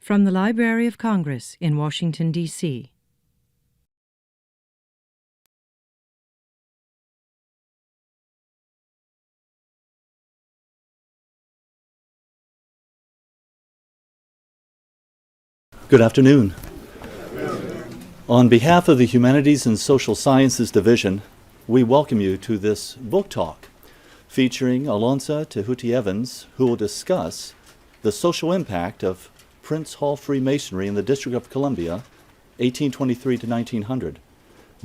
From the Library of Congress in Washington, D.C. Good afternoon. On behalf of the Humanities and Social Sciences Division, we welcome you to this book talk featuring Alonza Tehuti Evans, who will discuss the social impact of Prince Hall Freemasonry in the District of Columbia, 1823 to 1900,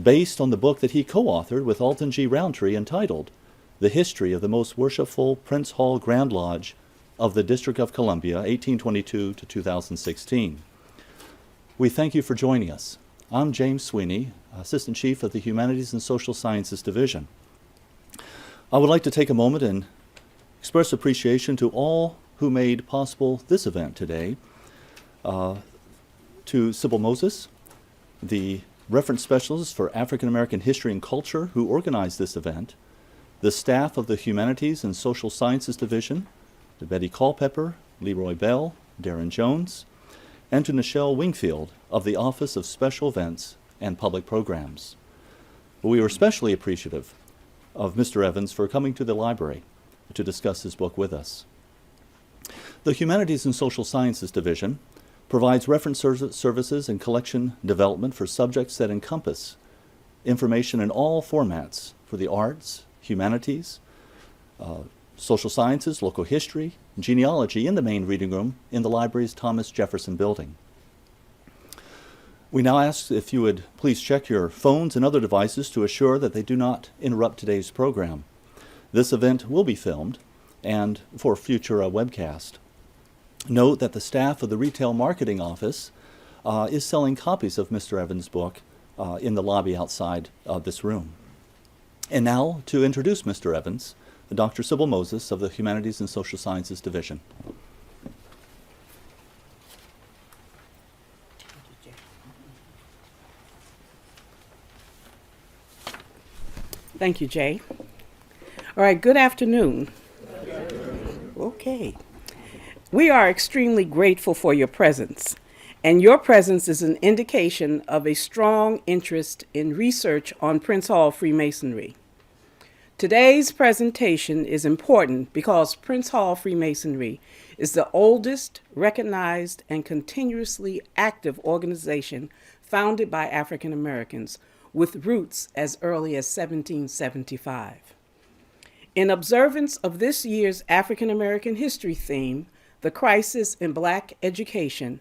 based on the book that he co-authored with Alton G. Roundtree entitled The History of the Most Worshipful Prince Hall Grand Lodge of the District of Columbia, 1822 to 2016. We thank you for joining us. I'm James Sweeney, Assistant Chief of the Humanities and Social Sciences Division. I would like to take a moment and express appreciation to all who made possible this event today. To Sybil Moses, the Reference Specialist for African American History and Culture who organized this event, the staff of the Humanities and Social Sciences Division, to Betty Culpepper, Leroy Bell, Darren Jones, and to Nichelle Wingfield of the Office of Special Events and Public Programs. We are especially appreciative of Mr. Evans for coming to the library to discuss his book with us. The Humanities and Social Sciences Division provides reference services and collection development for subjects that encompass information in all formats for the arts, humanities, social sciences, local history, genealogy in the main reading room in the library's Thomas Jefferson building. We now ask if you would please check your phones and other devices to assure that they do not interrupt today's program. This event will be filmed and for future webcast. Note that the staff of the Retail Marketing Office is selling copies of Mr. Evans' book in the lobby outside this room. And now to introduce Mr. Evans, Dr. Sybil Moses of the Humanities and Social Sciences Division. Thank you, Jay. All right, good afternoon. Okay. We are extremely grateful for your presence, and your presence is an indication of a strong interest in research on Prince Hall Freemasonry. Today's presentation is important because Prince Hall Freemasonry is the oldest, recognized, and continuously active organization founded by African Americans with roots as early as 1775. In observance of this year's African American history theme, the crisis in Black education,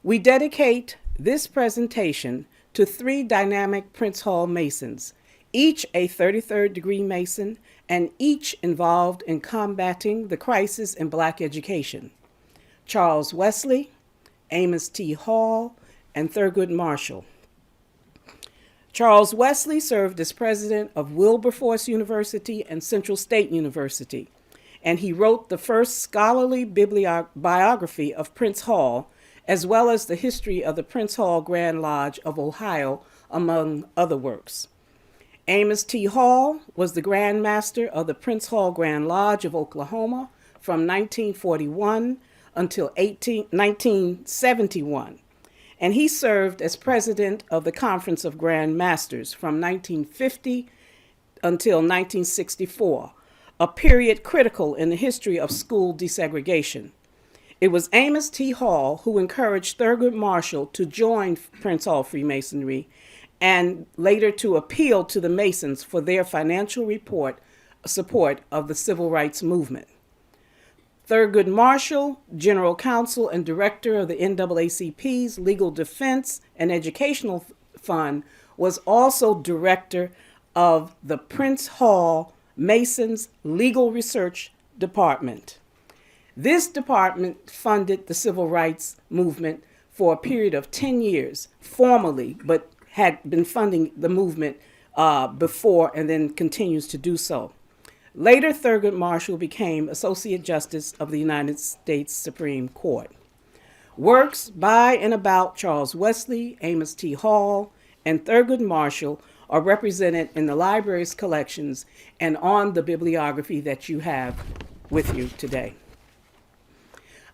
we dedicate this presentation to three dynamic Prince Hall Masons, each a 33rd degree Mason, and each involved in combating the crisis in Black education: Charles Wesley, Amos T. Hall, and Thurgood Marshall. Charles Wesley served as president of Wilberforce University and Central State University, and he wrote the first scholarly biography of Prince Hall, as well as the history of the Prince Hall Grand Lodge of Ohio, among other works. Amos T. Hall was the Grand Master of the Prince Hall Grand Lodge of Oklahoma from 1941 until 1971, and he served as president of the Conference of Grand Masters from 1950 until 1964, a period critical in the history of school desegregation. It was Amos T. Hall who encouraged Thurgood Marshall to join Prince Hall Freemasonry and later to appeal to the Masons for their financial support of the civil rights movement. Thurgood Marshall, General Counsel and Director of the NAACP's Legal Defense and Educational Fund, was also Director of the Prince Hall Masons Legal Research Department. This department funded the civil rights movement for a period of 10 years, formally, but had been funding the movement before and then continues to do so. Later, Thurgood Marshall became Associate Justice of the United States Supreme Court. Works by and about Charles Wesley, Amos T. Hall, and Thurgood Marshall are represented in the library's collections and on the bibliography that you have with you today.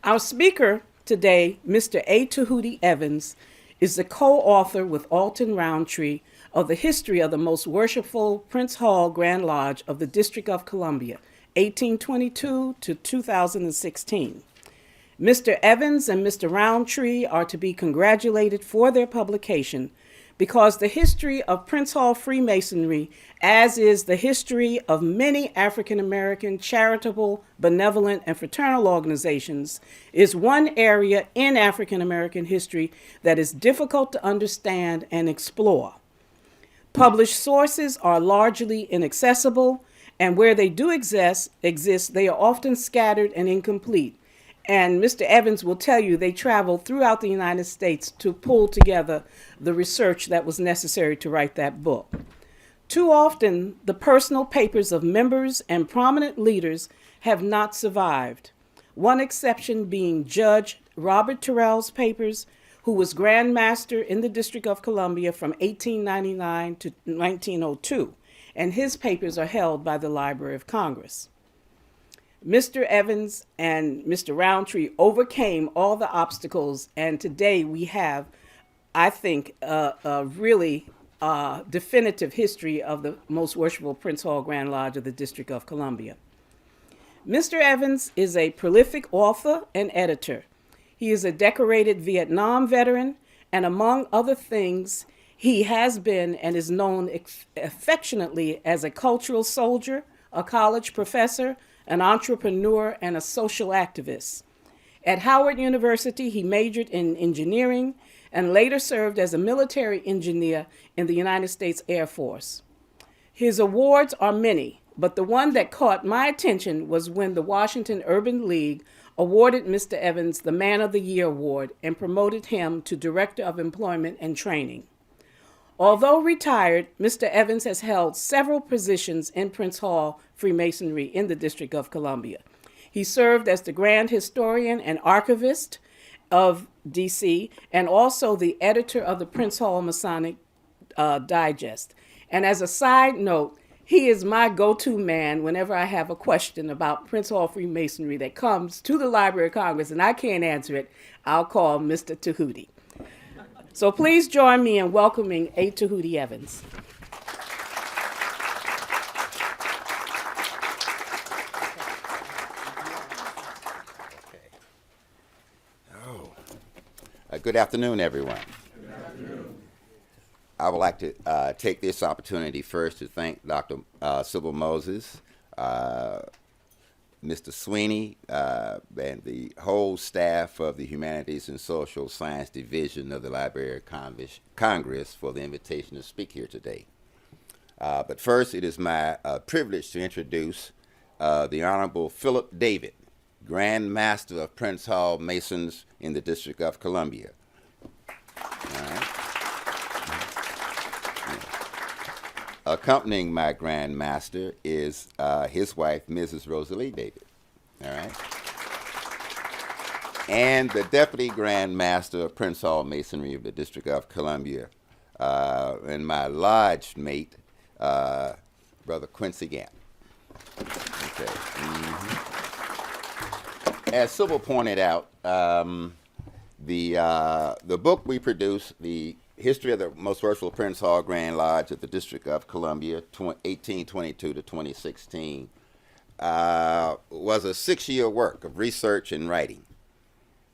Our speaker Today, Mr. A. Tehuti Evans is the co-author with Alton Roundtree of the history of the most worshipful Prince Hall Grand Lodge of the District of Columbia, 1822 to 2016. Mr. Evans and Mr. Roundtree are to be congratulated for their publication because the history of Prince Hall Freemasonry, as is the history of many African American charitable, benevolent, and fraternal organizations, is one area in African American history that is difficult to understand and explore. Published sources are largely inaccessible, and where they do exist, they are often scattered and incomplete. And Mr. Evans will tell you they traveled throughout the United States to pull together the research that was necessary to write that book. Too often, the personal papers of members and prominent leaders have not survived. One exception being Judge Robert Terrell's papers, who was Grand Master in the District of Columbia from 1899 to 1902, and his papers are held by the Library of Congress. Mr. Evans and Mr. Roundtree overcame all the obstacles, and today we have, I think, a really definitive history of the most worshipful Prince Hall Grand Lodge of the District of Columbia. Mr. Evans is a prolific author and editor. He is a decorated Vietnam veteran, and among other things, he has been and is known affectionately as a cultural soldier, a college professor, an entrepreneur, and a social activist. At Howard University, he majored in engineering and later served as a military engineer in the United States Air Force. His awards are many, but the one that caught my attention was when the Washington Urban League awarded Mr. Evans the Man of the Year Award and promoted him to Director of Employment and Training. Although retired, Mr. Evans has held several positions in Prince Hall Freemasonry in the District of Columbia. He served as the Grand Historian and Archivist of D.C. and also the editor of the Prince Hall Masonic Digest. And as a side note, he is my go-to man whenever I have a question about Prince Hall Freemasonry that comes to the Library of Congress and I can't answer it. I'll call Mr. Tehuti. So please join me in welcoming A. Tehuti Evans. Good afternoon, everyone. Good afternoon. I would like to take this opportunity first to thank Dr. Sybil Moses, Mr. Sweeney, and the whole staff of the Humanities and Social Science Division of the Library of Congress for the invitation to speak here today. But first, it is my privilege to introduce the Honorable Philip David, Grand Master of Prince Hall Masons in the District of Columbia. All right. Accompanying my Grand Master is his wife, Mrs. Rosalie David. All right. And the Deputy Grand Master of Prince Hall Masonry of the District of Columbia, and my lodge mate, Brother Quincy Gant. Okay. Mm-hmm. As Sybil pointed out, the book we produced, The History of the Most Worshipful Prince Hall Grand Lodge of the District of Columbia, 1822 to 2016, was a 6-year work of research and writing.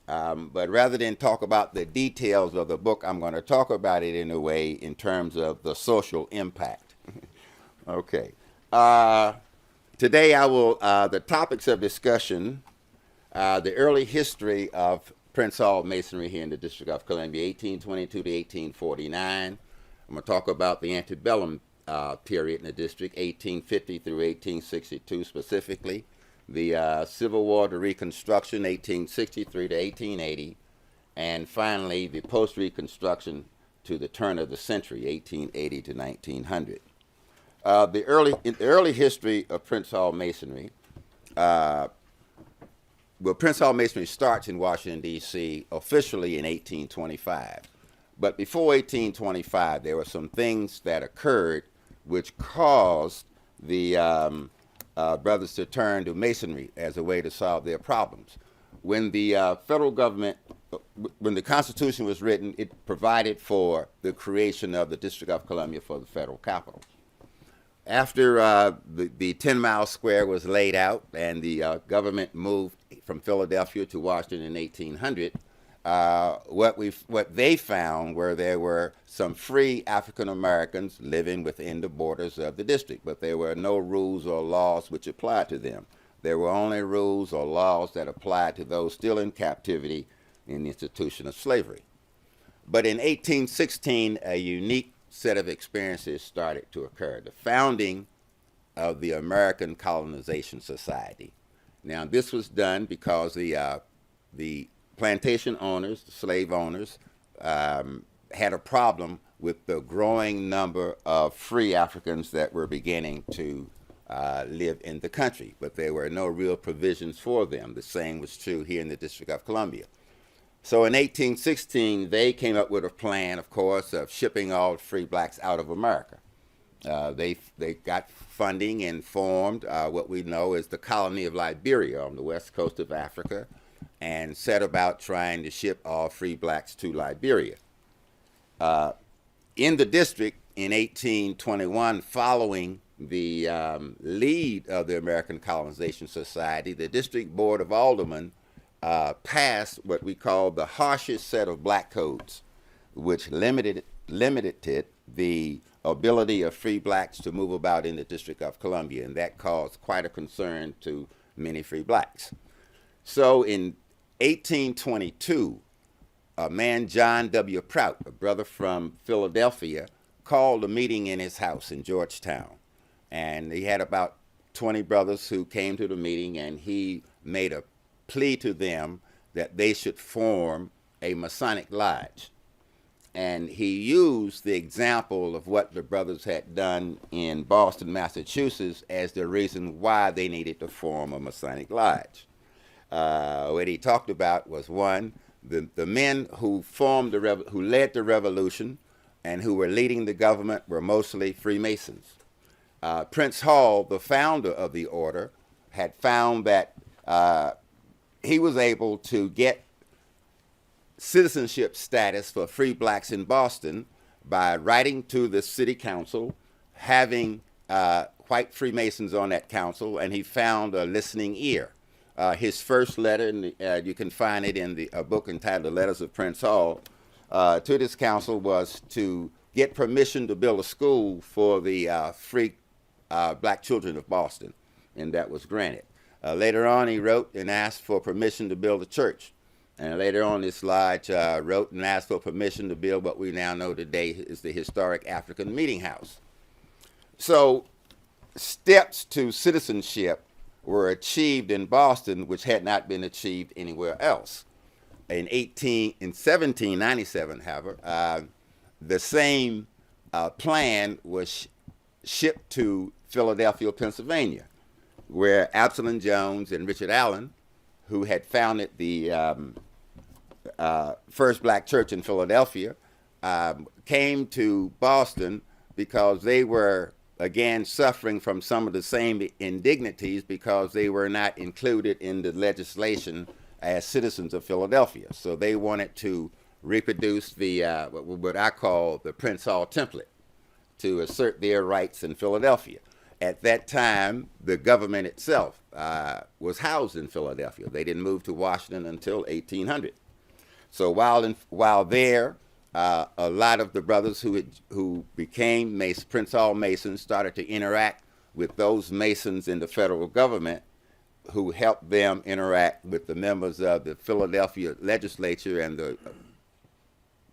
But rather than talk about the details of the book, I'm going to talk about it in a way in terms of the social impact. Okay. Today I will, the topics of discussion, the early history of Prince Hall Masonry here in the District of Columbia, 1822 to 1849. I'm going to talk about the antebellum period in the district, 1850 through 1862 specifically, the Civil War to Reconstruction, 1863 to 1880, and finally the post-Reconstruction to the turn of the century, 1880 to 1900. The early history of Prince Hall Masonry, Prince Hall Masonry starts in Washington, D.C. officially in 1825. But before 1825, there were some things that occurred which caused the brothers to turn to Masonry as a way to solve their problems. when the federal government, when the Constitution was written, it provided for the creation of the District of Columbia for the federal capital. After the 10-mile square was laid out and the government moved from Philadelphia to Washington in 1800, what they found were there were some free African Americans living within the borders of the district, but there were no rules or laws which applied to them. There were only rules or laws that applied to those still in captivity in the institution of slavery. But in 1816, a unique set of experiences started to occur. The founding of the American Colonization Society. Now, this was done because the plantation owners, the slave owners, had a problem with the growing number of free Africans that were beginning to live in the country, but there were no real provisions for them. The same was true here in the District of Columbia. So in 1816, they came up with a plan, of course, of shipping all free blacks out of America. They got funding and formed what we know as the colony of Liberia on the west coast of Africa, and set about trying to ship all free blacks to Liberia. In the district in 1821, following the lead of the American Colonization Society, the District Board of Aldermen passed what we call the harshest set of black codes, which limited the ability of free blacks to move about in the District of Columbia, and that caused quite a concern to many free blacks. So in 1822, a man, John W. Prout, a brother from Philadelphia, called a meeting in his house in Georgetown. And he had about 20 brothers who came to the meeting, and he made a plea to them that they should form a Masonic lodge. And he used the example of what the brothers had done in Boston, Massachusetts, as the reason why they needed to form a Masonic lodge. What he talked about was, one, the men who who led the revolution and who were leading the government were mostly Freemasons. Prince Hall, the founder of the order, had found that he was able to get citizenship status for free blacks in Boston by writing to the city council, having white Freemasons on that council, and he found a listening ear. His first letter, you can find it in a book entitled The Letters of Prince Hall, to this council was to get permission to build a school for the free black children of Boston, and that was granted. Later on, he wrote and asked for permission to build a church. And later on, this lodge wrote and asked for permission to build what we now know today is the historic African Meeting House. So steps to citizenship were achieved in Boston, which had not been achieved anywhere else. In 1797, however, the same plan was shipped to Philadelphia, Pennsylvania, where Absalom Jones and Richard Allen, who had founded the first black church in Philadelphia, came to Boston because they were, again, suffering from some of the same indignities because they were not included in the legislation as citizens of Philadelphia. So they wanted to reproduce the what I call the Prince Hall template to assert their rights in Philadelphia. At that time, the government itself was housed in Philadelphia. They didn't move to Washington until 1800. So while there, a lot of the brothers who became Prince Hall Masons started to interact with those Masons in the federal government, who helped them interact with the members of the Philadelphia legislature and the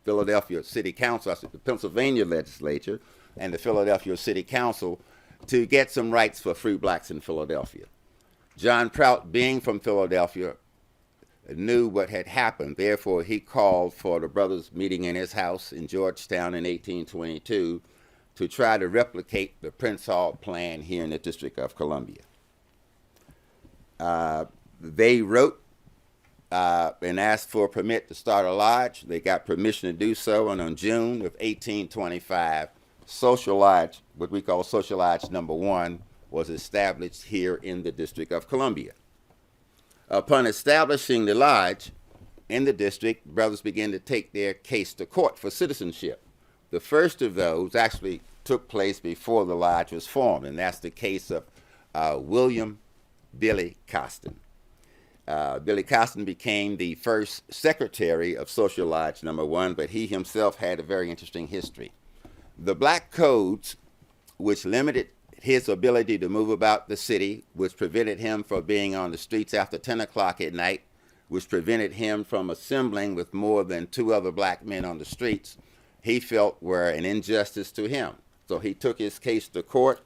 Philadelphia City Council, the Pennsylvania legislature, and the Philadelphia City Council to get some rights for free blacks in Philadelphia. John Prout, being from Philadelphia, knew what had happened. Therefore, he called for the brothers meeting in his house in Georgetown in 1822 to try to replicate the Prince Hall plan here in the District of Columbia. They wrote and asked for a permit to start a lodge. They got permission to do so, and on June of 1825, Social Lodge, what we call Social Lodge Number 1, was established here in the District of Columbia. Upon establishing the lodge in the district, brothers began to take their case to court for citizenship. The first of those actually took place before the lodge was formed, and that's the case of William Billy Costin. Billy Costin became the first secretary of Social Lodge Number 1, but he himself had a very interesting history. The black codes, which limited his ability to move about the city, which prevented him from being on the streets after 10 o'clock at night, which prevented him from assembling with more than 2 other black men on the streets, he felt were an injustice to him. So he took his case to court,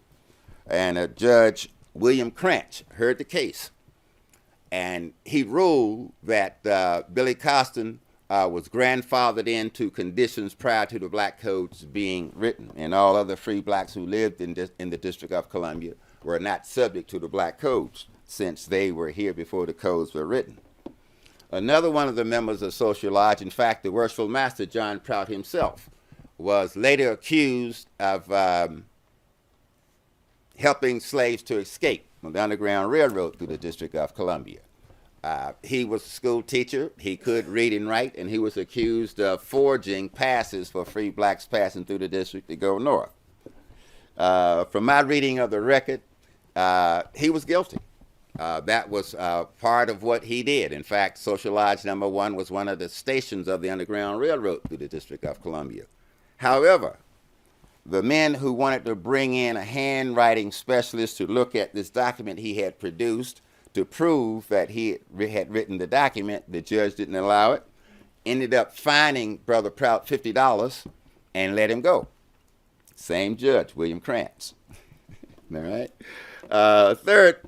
and Judge William Cranch heard the case. And he ruled that Billy Costin was grandfathered into conditions prior to the black codes being written, and all other free blacks who lived in the District of Columbia were not subject to the black codes, since they were here before the codes were written. Another one of the members of Social Lodge, in fact, the worshipful master, John Prout himself, was later accused of helping slaves to escape from the Underground Railroad through the District of Columbia. He was a school teacher, he could read and write, and he was accused of forging passes for free blacks passing through the district to go north. From my reading of the record, he was guilty. That was part of what he did. In fact, Social Lodge Number 1 was one of the stations of the Underground Railroad through the District of Columbia. However, the men who wanted to bring in a handwriting specialist to look at this document he had produced to prove that he had written the document, the judge didn't allow it, ended up fining Brother Prout $50 and let him go. Same judge, William Cranch. All right. A third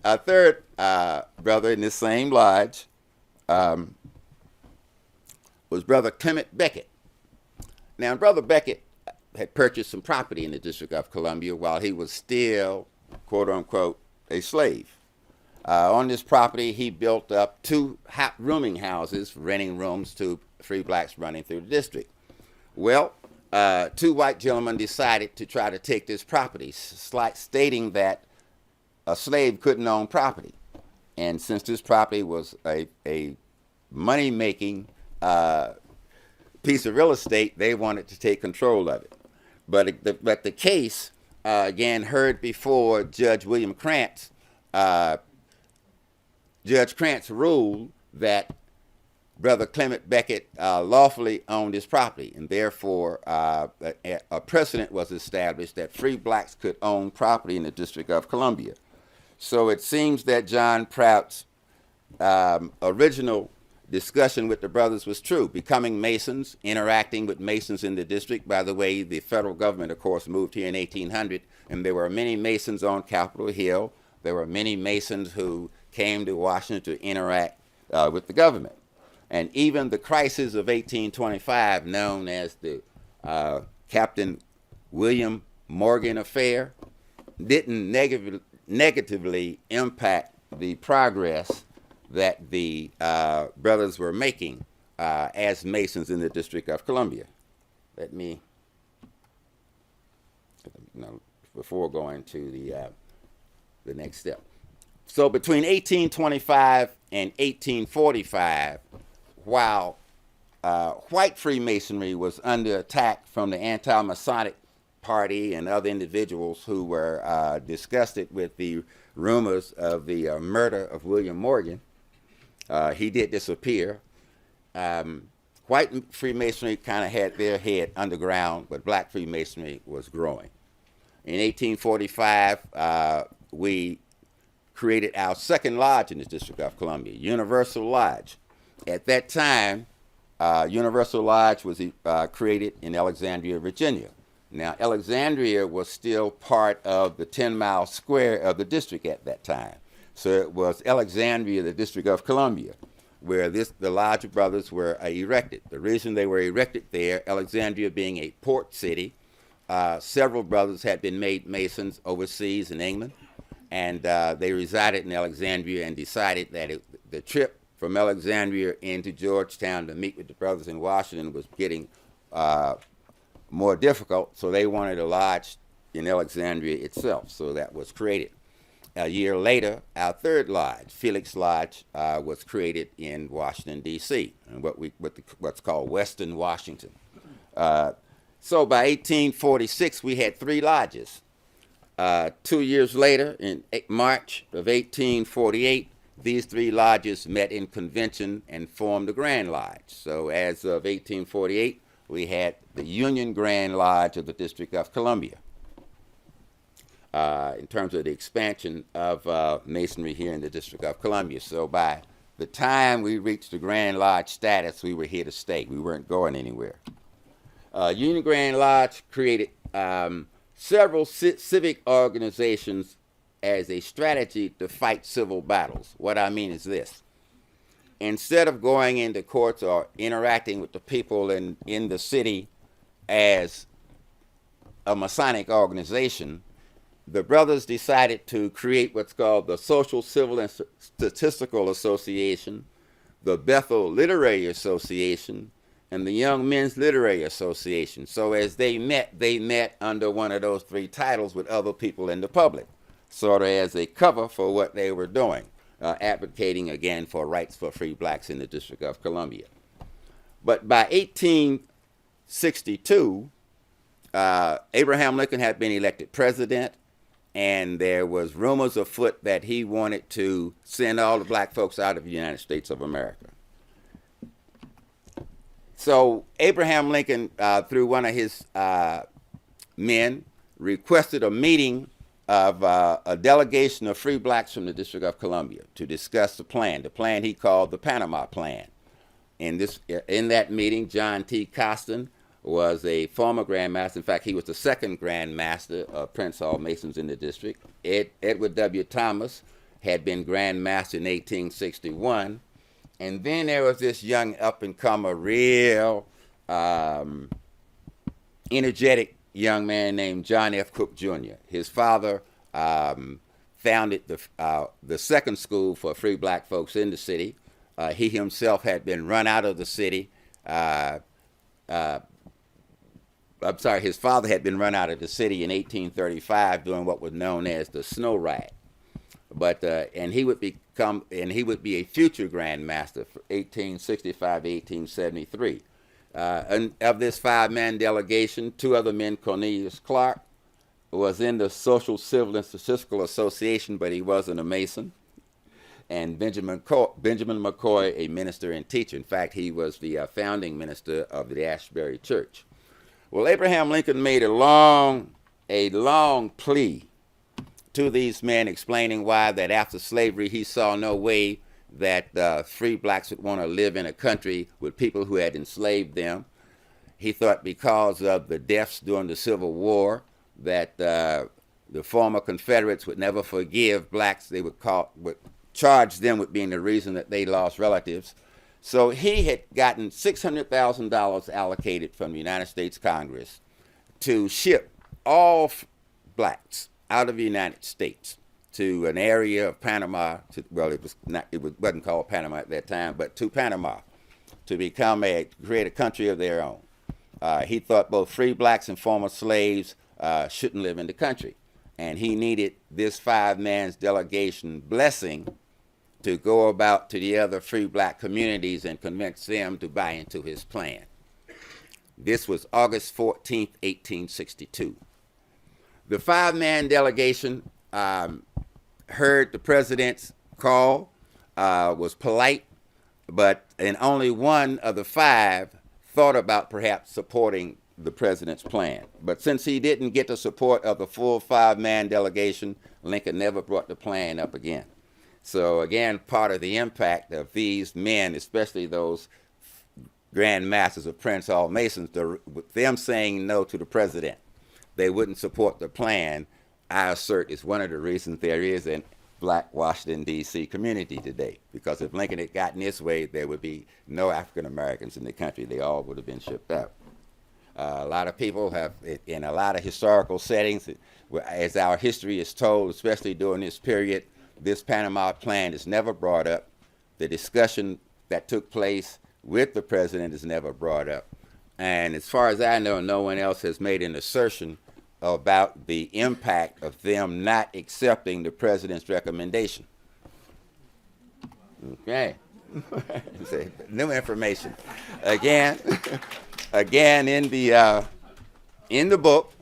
brother in this same lodge was Brother Clement Beckett. Now, Brother Beckett had purchased some property in the District of Columbia while he was still, quote unquote, a slave. On this property, he built up 2 rooming houses, renting rooms to free blacks running through the district. Well, 2 white gentlemen decided to try to take this property, stating that a slave couldn't own property. And since this property was a money-making piece of real estate, they wanted to take control of it. But the case, again, heard before Judge William Cranch, Judge Cranch ruled that Brother Clement Beckett lawfully owned his property, and therefore a precedent was established that free blacks could own property in the District of Columbia. So it seems that John Prout's original discussion with the brothers was true, becoming Masons, interacting with Masons in the district. By the way, the federal government, of course, moved here in 1800, and there were many Masons on Capitol Hill. There were many Masons who came to Washington to interact with the government. And even the crisis of 1825, known as the Captain William Morgan affair, didn't negatively impact the progress that the brothers were making as Masons in the District of Columbia. Let me, before going to the next step. So between 1825 and 1845, while white Freemasonry was under attack from the anti-Masonic Party and other individuals who were disgusted with the rumors of the murder of William Morgan, he did disappear. White Freemasonry kind of had their head underground, but black Freemasonry was growing. In 1845, we created our second lodge in the District of Columbia, Universal Lodge. At that time, Universal Lodge was created in Alexandria, Virginia. Now, Alexandria was still part of the 10-mile square of the district at that time. So it was Alexandria, the District of Columbia, where the Lodge brothers were erected. The reason they were erected there, Alexandria being a port city, several brothers had been made Masons overseas in England, and they resided in Alexandria and decided that the trip from Alexandria into Georgetown to meet with the brothers in Washington was getting more difficult, so they wanted a lodge in Alexandria itself, so that was created. a year later, our third lodge, Felix Lodge, was created in Washington, D.C., and what's called Western Washington. So by 1846, we had 3 lodges. 2 years later, in March of 1848, these 3 lodges met in convention and formed the Grand Lodge. So as of 1848, we had the Union Grand Lodge of the District of Columbia. In terms of the expansion of Masonry here in the District of Columbia. So by the time we reached the Grand Lodge status, we were here to stay. We weren't going anywhere. Union Grand Lodge created several civic organizations as a strategy to fight civil battles. What I mean is this. Instead of going into courts or interacting with the people in the city as a Masonic organization, the brothers decided to create what's called the Social, Civil, and Statistical Association, the Bethel Literary Association, and the Young Men's Literary Association. So as they met under one of those 3 titles with other people in the public, sort of as a cover for what they were doing, advocating again for rights for free blacks in the District of Columbia. But by 1862, Abraham Lincoln had been elected president, and there was rumors afoot that he wanted to send all the black folks out of the United States of America. So Abraham Lincoln, through one of his men, requested a meeting of a delegation of free blacks from the District of Columbia to discuss the plan he called the Panama Plan. In that meeting, John T. Costin was a former Grand Master. In fact, he was the second Grand Master of Prince Hall Masons in the district. Edward W. Thomas had been Grand Master in 1861. And then there was this young up-and-comer, real energetic young man named John F. Cook Jr. His father founded the second school for free black folks in the city. He himself had been run out of the city. His father had been run out of the city in 1835 doing what was known as the Snow Riot. And he would be a future Grand Master from 1865 to 1873. And of this 5-man delegation, 2 other men, Cornelius Clark, was in the Social, Civil, and Statistical Association, but he wasn't a Mason. And Benjamin McCoy, a minister and teacher. In fact, he was the founding minister of the Ashbury Church. Well, Abraham Lincoln made a long plea to these men, explaining why that after slavery he saw no way that free blacks would want to live in a country with people who had enslaved them. He thought because of the deaths during the Civil War that the former Confederates would never forgive blacks. They would charge them with being the reason that they lost relatives. So he had gotten $600,000 allocated from the United States Congress to ship all blacks out of the United States to an area of Panama. It wasn't called Panama at that time, but to Panama, to create a country of their own. He thought both free blacks and former slaves shouldn't live in the country, and he needed this 5-man's delegation blessing to go about to the other free black communities and convince them to buy into his plan. This was August 14th, 1862. The 5-man delegation heard the president's call, was polite, and only one of the 5 thought about perhaps supporting the president's plan. But since he didn't get the support of the full 5-man delegation, Lincoln never brought the plan up again. So again, part of the impact of these men, especially those Grand Masters of Prince Hall Masons, them saying no to the president, they wouldn't support the plan, I assert is one of the reasons there is a black Washington, D.C. community today. Because if Lincoln had gotten his way, there would be no African Americans in the country. They all would have been shipped out. A lot of people have, in a lot of historical settings, as our history is told, especially during this period, this Panama Plan is never brought up. The discussion that took place with the president is never brought up. And as far as I know, no one else has made an assertion about the impact of them not accepting the president's recommendation. Okay. New information. Again, in the book,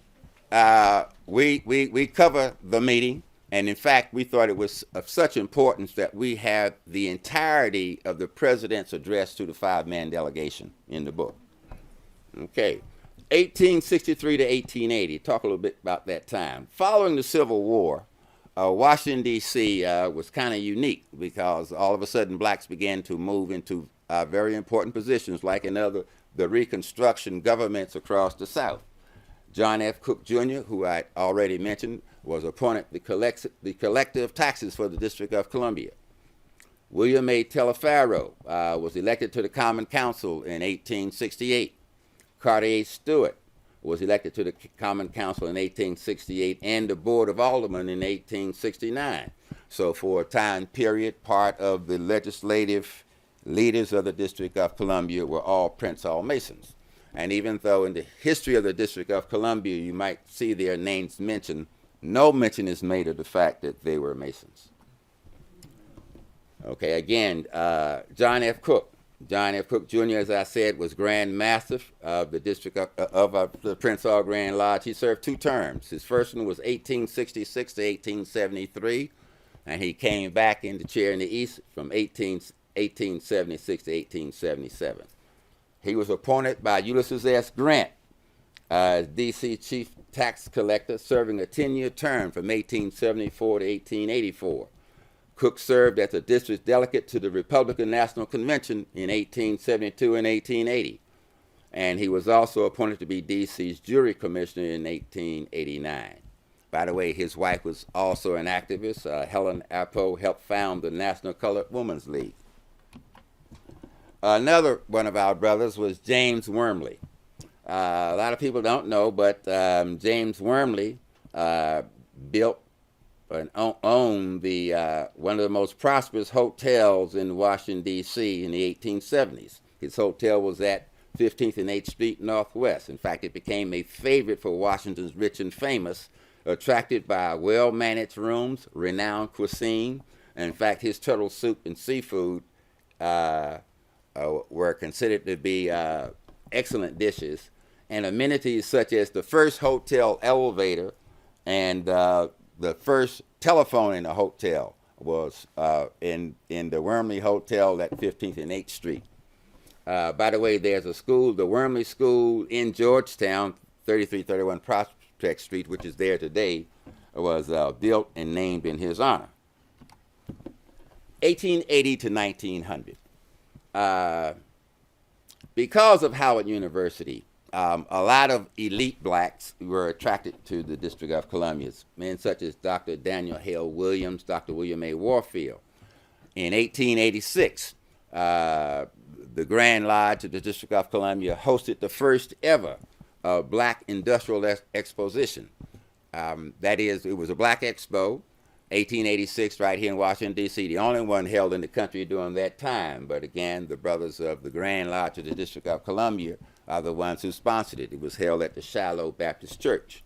we cover the meeting, and in fact, we thought it was of such importance that we have the entirety of the president's address to the 5-man delegation in the book. Okay, 1863 to 1880. Talk a little bit about that time. Following the Civil War, Washington, D.C. Was kind of unique because all of a sudden blacks began to move into very important positions, like in the Reconstruction governments across the South. John F. Cook, Jr., who I already mentioned, was appointed the collector of taxes for the District of Columbia. William A. Taliaferro was elected to the Common Council in 1868. Carter A. Stewart was elected to the Common Council in 1868 and the Board of Aldermen in 1869. So for a time period, part of the legislative leaders of the District of Columbia were all Prince Hall Masons. And even though in the history of the District of Columbia you might see their names mentioned, no mention is made of the fact that they were Masons. Okay, again, John F. Cook. John F. Cook, Jr., as I said, was Grand Master of the District of the Prince Hall Grand Lodge. He served 2 terms. His first one was 1866 to 1873, and he came back in the chair in the East from 1876 to 1877. He was appointed by Ulysses S. Grant as D.C. Chief Tax Collector, serving a 10-year term from 1874 to 1884. Cook served as a district delegate to the Republican National Convention in 1872 and 1880. And he was also appointed to be D.C.'s jury commissioner in 1889. By the way, his wife was also an activist. Helen Appo helped found the National Colored Women's League. Another one of our brothers was James Wormley. A lot of people don't know, but James Wormley built and owned one of the most prosperous hotels in Washington, D.C. in the 1870s. His hotel was at 15th and 8th Street Northwest. In fact, it became a favorite for Washington's rich and famous, attracted by well-managed rooms, renowned cuisine. And in fact, his turtle soup and seafood were considered to be excellent dishes, and amenities such as the first hotel elevator and the first telephone in the hotel was in the Wormley Hotel at 15th and 8th Street. By the way, there's a school, the Wormley School in Georgetown, 3331 Prospect Street, which is there today, was built and named in his honor. 1880 to 1900. Because of Howard University, a lot of elite blacks were attracted to the District of Columbia. Men such as Dr. Daniel Hale Williams, Dr. William A. Warfield. In 1886, the Grand Lodge of the District of Columbia hosted the first ever Black Industrial Exposition. That is, it was a Black Expo, 1886, right here in Washington, D.C., the only one held in the country during that time. But again, the brothers of the Grand Lodge of the District of Columbia are the ones who sponsored it. It was held at the Shiloh Baptist Church.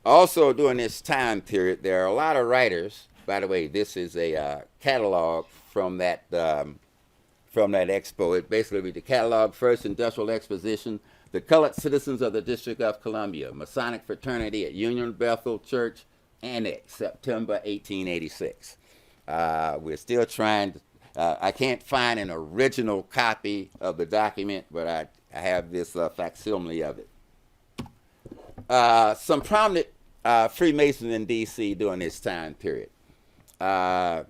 Also, during this time period, there are a lot of writers. By the way, this is a catalog from that expo. It basically was the catalog, First Industrial Exposition, the Colored Citizens of the District of Columbia, Masonic Fraternity at Union Bethel Church, Annex, September 1886. We're still trying to, I can't find an original copy of the document, but I have this facsimile of it. Some prominent Freemasons in D.C. during this time period. Dr.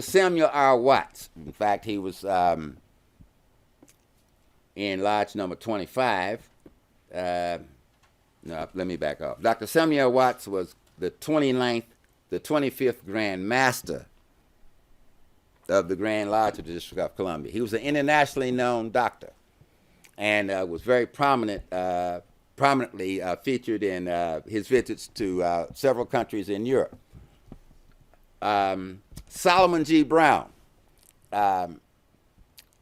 Samuel R. Watts, in fact, he was in Lodge number 25. No, let me back off. Dr. Samuel Watts was the 25th Grand Master of the Grand Lodge of the District of Columbia. He was an internationally known doctor and was very prominently featured in his visits to several countries in Europe. Solomon G. Brown,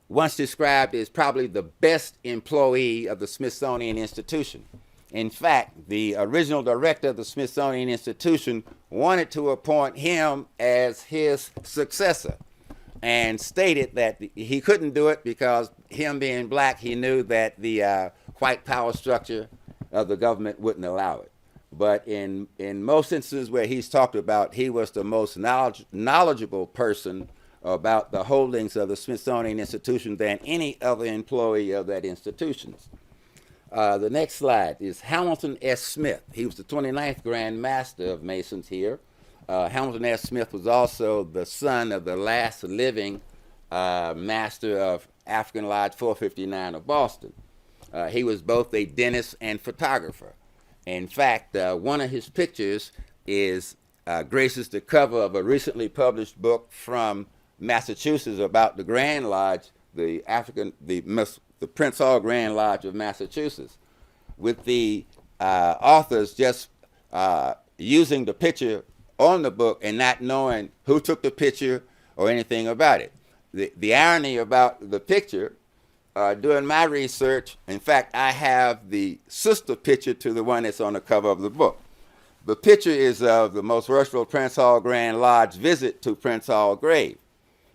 once described as probably the best employee of the Smithsonian Institution. In fact, the original director of the Smithsonian Institution wanted to appoint him as his successor, and stated that he couldn't do it because him being black, he knew that the white power structure of the government wouldn't allow it. But in most instances where he's talked about, he was the most knowledgeable person about the holdings of the Smithsonian Institution than any other employee of that institution. The next slide is Hamilton S. Smith. He was the 29th Grand Master of Masons here. Hamilton S. Smith was also the son of the last living master of African Lodge 459 of Boston. He was both a dentist and photographer. In fact, one of his pictures graces the cover of a recently published book from Massachusetts about the Grand Lodge, the Prince Hall Grand Lodge of Massachusetts, with the authors just using the picture on the book and not knowing who took the picture or anything about it. The irony about the picture, doing my research, in fact, I have the sister picture to the one that's on the cover of the book. The picture is of the most worshipful Prince Hall Grand Lodge visit to Prince Hall grave.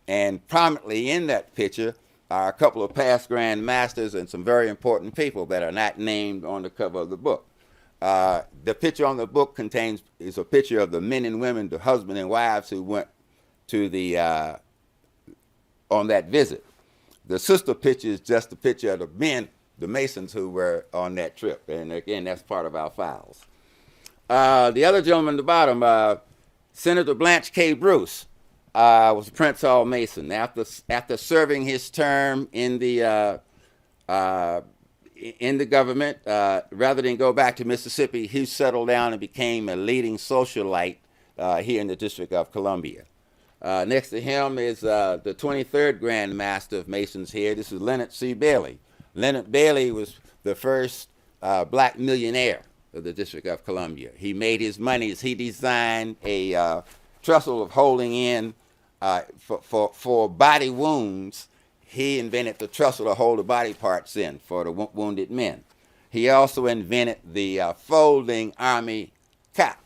And prominently in that picture are a couple of past Grand Masters and some very important people that are not named on the cover of the book. The picture on the book is a picture of the men and women, the husband and wives who went to on that visit. The sister picture is just a picture of the men, the Masons who were on that trip. And again, that's part of our files. The other gentleman at the bottom, Senator Blanche K. Bruce, was a Prince Hall Mason. After serving his term in the government, rather than go back to Mississippi, he settled down and became a leading socialite here in the District of Columbia. Next to him is the 23rd Grand Master of Masons here. This is Leonard C. Bailey. Leonard Bailey was the first black millionaire of the District of Columbia. He made his money as he designed a trestle of holding in for body wounds. He invented the trestle to hold the body parts in for the wounded men. He also invented the folding army cot.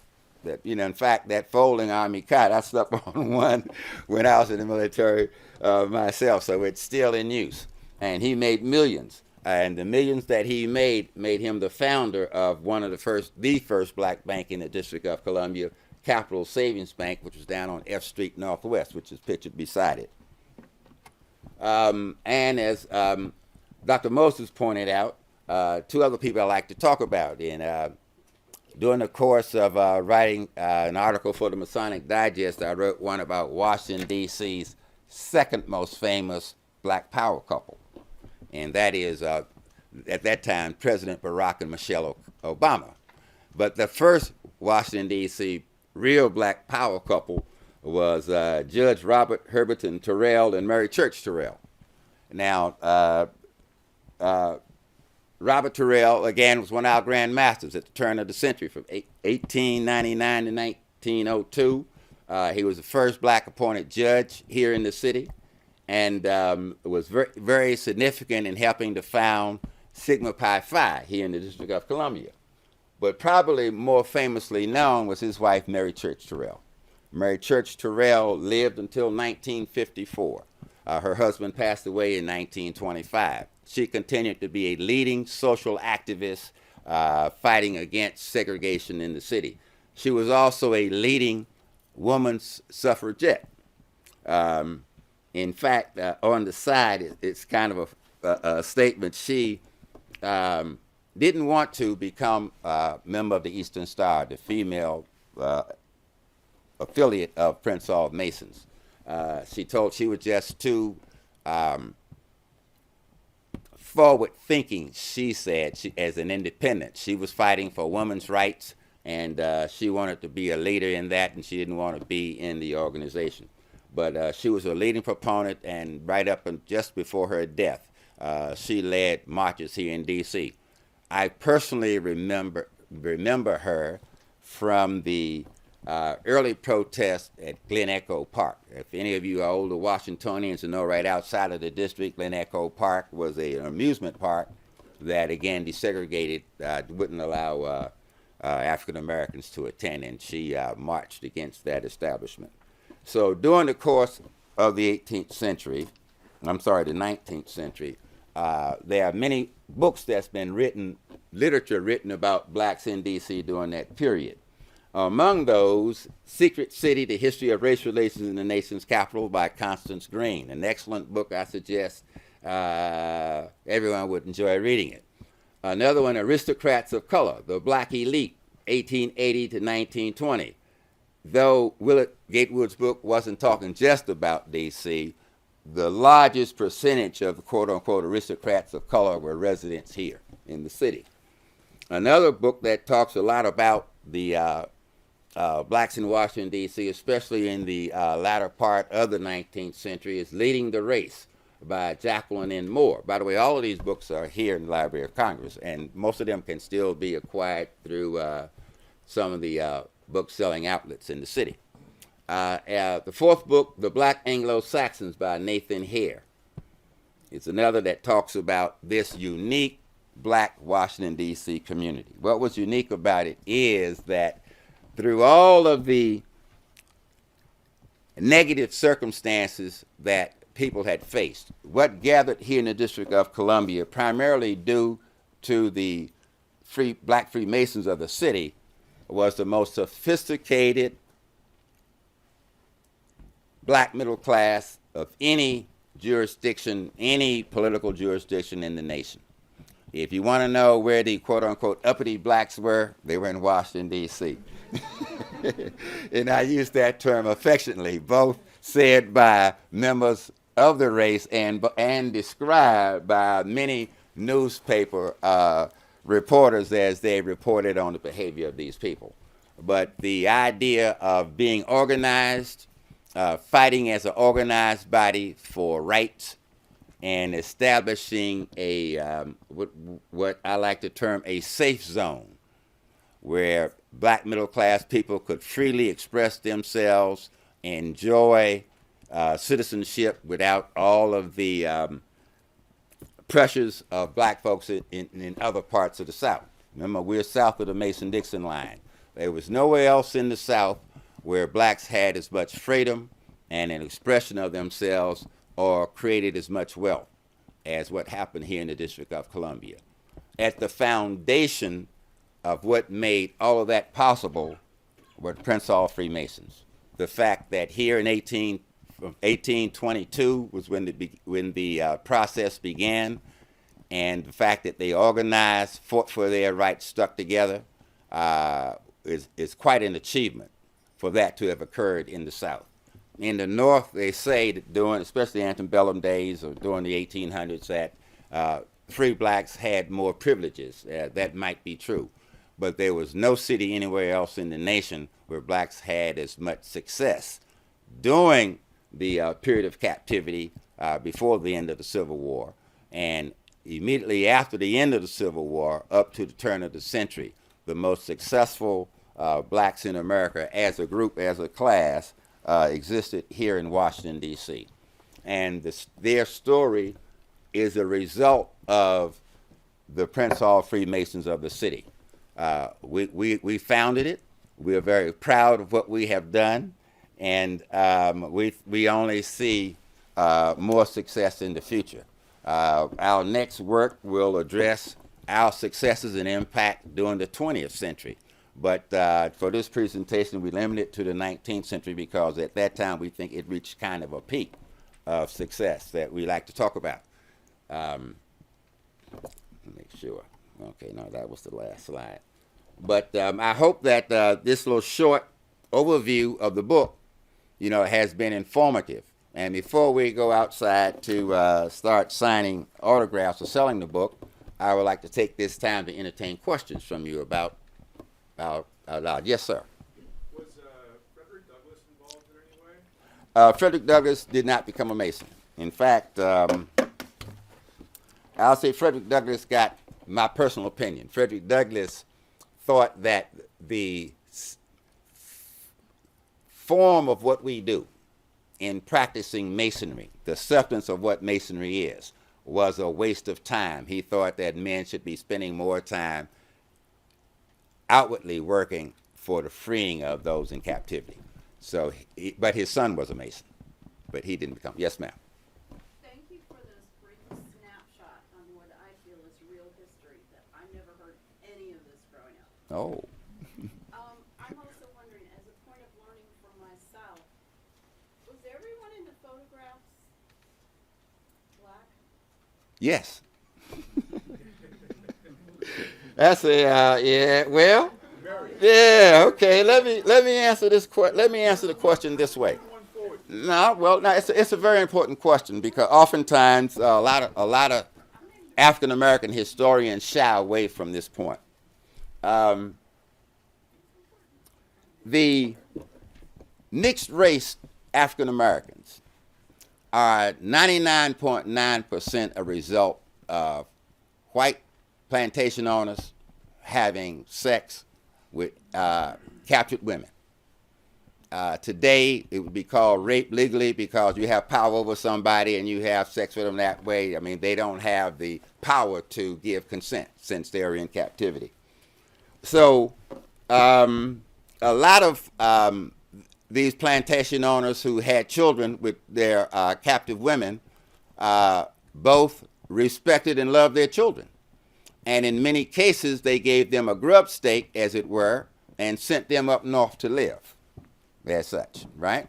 In fact, that folding army cot, I slept on one when I was in the military myself, so it's still in use. And he made millions. And the millions that he made him the founder of the first black bank in the District of Columbia, Capital Savings Bank, which was down on F Street Northwest, which is pictured beside it. And as Dr. Moses pointed out, two other people I like to talk about. During the course of writing an article for the Masonic Digest, I wrote one about Washington, D.C.'s second most famous black power couple. And that is, at that time, President Barack and Michelle Obama. But the first Washington, D.C. real black power couple was Judge Robert Herberton Terrell and Mary Church Terrell. Now, Robert Terrell, again, was one of our Grand Masters at the turn of the century from 1899 to 1902. He was the first black appointed judge here in the city, and was very, very significant in helping to found Sigma Pi Phi here in the District of Columbia. But probably more famously known was his wife, Mary Church Terrell. Mary Church Terrell lived until 1954. Her husband passed away in 1925. She continued to be a leading social activist fighting against segregation in the city. She was also a leading woman's suffragette. In fact, on the side, it's kind of a statement. She didn't want to become a member of the Eastern Star, the female affiliate of Prince Hall Masons. She told she was just too forward-thinking, she said, as an independent. She was fighting for women's rights, and she wanted to be a leader in that, and she didn't want to be in the organization. But she was a leading proponent, and right up and just before her death, she led marches here in D.C. I personally remember her from the early protest at Glen Echo Park. If any of you are older Washingtonians and know, right outside of the district, Glen Echo Park was an amusement park that, again, desegregated, wouldn't allow African Americans to attend, and she marched against that establishment. So during the course of the 19th century, there are many books that's been written, literature written about blacks in D.C. during that period. Among those, Secret City, The History of Race Relations in the Nation's Capital by Constance Green, an excellent book. I suggest everyone would enjoy reading it. Another one, Aristocrats of Color, The Black Elite, 1880 to 1920. Though Willard Gatewood's book wasn't talking just about D.C., the largest percentage of the quote-unquote aristocrats of color were residents here in the city. Another book that talks a lot about the blacks in Washington, D.C., especially in the latter part of the 19th century, is Leading the Race by Jacqueline N. Moore. By the way, all of these books are here in the Library of Congress, and most of them can still be acquired through some of the book-selling outlets in the city. The fourth book, The Black Anglo-Saxons by Nathan Hare. It's another that talks about this unique black Washington, D.C. community. What was unique about it is that through all of the negative circumstances that people had faced, what gathered here in the District of Columbia, primarily due to the black Freemasons of the city, was the most sophisticated black middle class of any jurisdiction, any political jurisdiction in the nation. If you want to know where the quote-unquote uppity blacks were, they were in Washington, D.C. And I use that term affectionately, both said by members of the race and described by many newspaper reporters as they reported on the behavior of these people. But the idea of being organized, fighting as an organized body for rights, and establishing a what I like to term a safe zone, where black middle class people could freely express themselves, enjoy citizenship without all of the pressures of black folks in other parts of the South. Remember, we're south of the Mason-Dixon line. There was nowhere else in the South where blacks had as much freedom and an expression of themselves or created as much wealth as what happened here in the District of Columbia. At the foundation of what made all of that possible were the Prince Hall Freemasons. The fact that here in 1822 was when the process began, and the fact that they organized, fought for their rights, stuck together, is quite an achievement for that to have occurred in the South. In the North, they say that during, especially antebellum days or during the 1800s, that free blacks had more privileges. That might be true. But there was no city anywhere else in the nation where blacks had as much success. During the period of captivity before the end of the Civil War, and immediately after the end of the Civil War up to the turn of the century, the most successful blacks in America as a group, as a class, existed here in Washington, D.C. And their story is a result of the Prince Hall Freemasons of the city. We founded it. We are very proud of what we have done, and we only see more success in the future. Our next work will address our successes and impact during the 20th century. But for this presentation, we limit it to the 19th century because at that time we think it reached kind of a peak of success that we like to talk about. Make sure. Okay, no, that was the last slide. But I hope that this little short overview of the book, has been informative. And before we go outside to start signing autographs or selling the book, I would like to take this time to entertain questions from you about out loud. Yes, sir. Was Frederick Douglass involved in any way? Frederick Douglass did not become a Mason. In fact, I'll say Frederick Douglass got my personal opinion. Frederick Douglass thought that the form of what we do in practicing Masonry, the substance of what Masonry is, was a waste of time. He thought that men should be spending more time outwardly working for the freeing of those in captivity. So, but his son was a Mason, but he didn't become. Yes, ma'am. Thank you for this brief snapshot on what I feel is real history. That I never heard any of this growing up. Oh. I'm also wondering, as a point of learning for myself, was everyone in the photographs black? Yes. That's a yeah. Well, yeah. Okay. Let me answer this. Let me answer the question this way. No, well, no. It's a very important question because oftentimes a lot of African American historians shy away from this point. The mixed race African Americans are 99.9% a result of white plantation owners having sex with captured women. Today, it would be called rape legally because you have power over somebody and you have sex with them that way. I mean, they don't have the power to give consent since they're in captivity. So, a lot of these plantation owners who had children with their captive women both respected and loved their children. And in many cases, they gave them a grub stake, as it were, and sent them up north to live as such, right?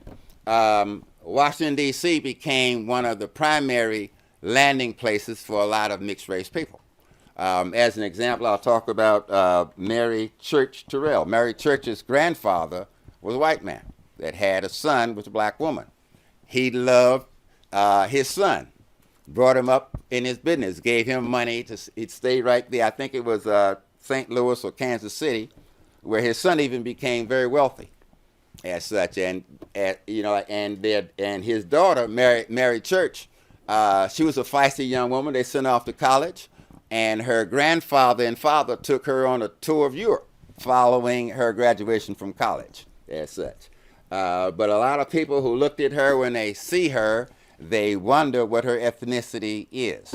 Washington, D.C. became one of the primary landing places for a lot of mixed-race people. As an example, I'll talk about Mary Church Terrell. Mary Church's grandfather was a white man that had a son with a black woman. He loved his son, brought him up in his business, gave him money he'd stay right there. I think it was St. Louis or Kansas City, where his son even became very wealthy as such. And and his daughter, Mary Church, she was a feisty young woman. They sent her off to college. And her grandfather and father took her on a tour of Europe following her graduation from college, as such. But a lot of people who looked at her, when they see her, they wonder what her ethnicity is.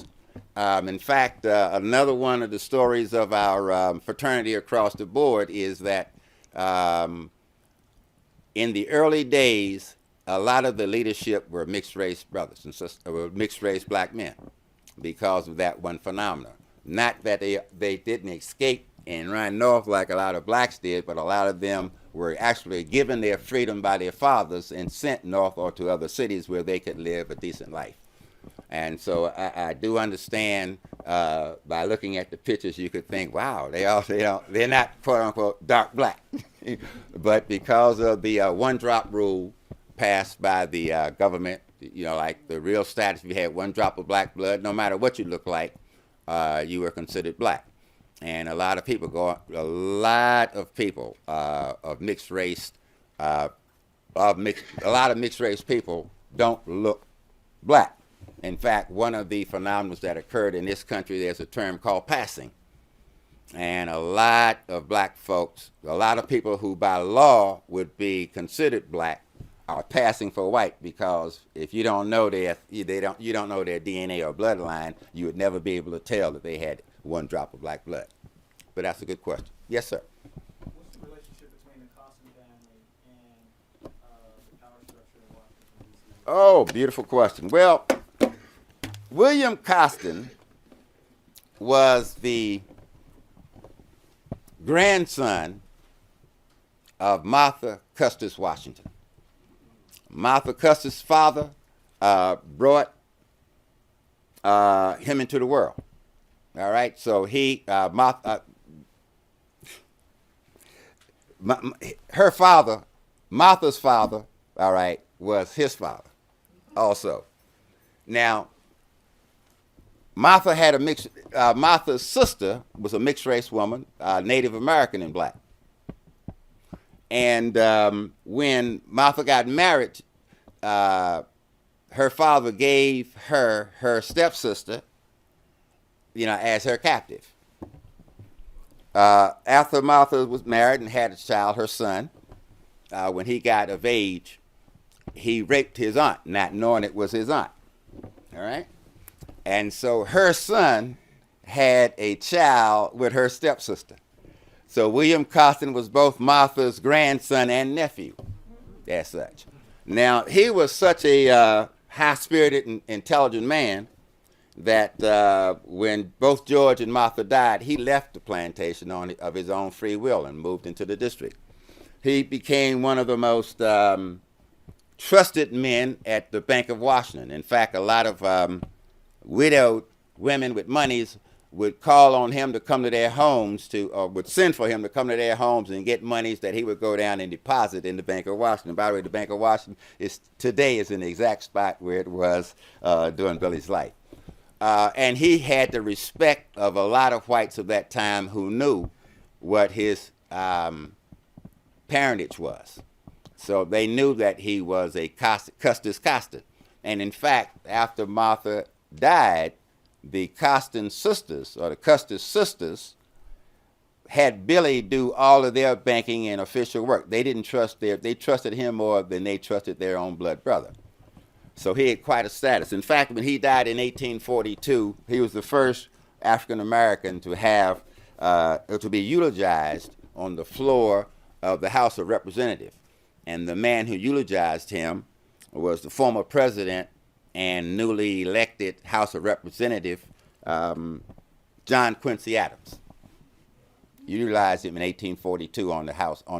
In fact, another one of the stories of our fraternity across the board is that in the early days, a lot of the leadership were mixed-race brothers and sisters, were mixed-race black men because of that one phenomenon. Not that they didn't escape and run north like a lot of blacks did, but a lot of them were actually given their freedom by their fathers and sent north or to other cities where they could live a decent life. And so I do understand by looking at the pictures, you could think, wow, they're not quote unquote dark black, but because of the one drop rule passed by the government, like the real status, if you had one drop of black blood, no matter what you look like, you were considered black. And a lot of mixed race, a lot of mixed race people don't look black. In fact, one of the phenomena that occurred in this country, there's a term called passing. And a lot of black folks, a lot of people who by law would be considered black, are passing for white, because if you don't know you don't know their DNA or bloodline, you would never be able to tell that they had one drop of black blood. But that's a good question. Yes, sir. What's the relationship between the Costin family and the power structure in Washington, D.C.? Oh, beautiful question. Well, William Costin was the grandson of Martha Custis Washington. Martha Custis' father brought him into the world. All right, so her father, Martha's father, all right, was his father also. Now, Martha had Martha's sister was a mixed race woman, Native American and black. And when Martha got married, her father gave her stepsister, as her captive. After Martha was married and had a child, her son, when he got of age, he raped his aunt, not knowing it was his aunt. All right? And so her son had a child with her stepsister. So William Costin was both Martha's grandson and nephew, as such. Now, he was such a high-spirited and intelligent man that when both George and Martha died, he left the plantation of his own free will and moved into the district. He became one of the most trusted men at the Bank of Washington. In fact, a lot of widowed women with monies would call on him to come to their homes or would send for him to come to their homes and get monies that he would go down and deposit in the Bank of Washington. By the way, the Bank of Washington today is in the exact spot where it was during Billy's life. And he had the respect of a lot of whites of that time who knew what his parentage was. So they knew that he was a Custis Costin. And in fact, after Martha died, the Costin sisters, or the Custis sisters, had Billy do all of their banking and official work. They didn't trust they trusted him more than they trusted their own blood brother. So he had quite a status. In fact, when he died in 1842, he was the first African American to have to be eulogized on the floor of the House of Representatives. And the man who eulogized him was the former president and newly elected House of Representative John Quincy Adams. Utilized him in 1842 on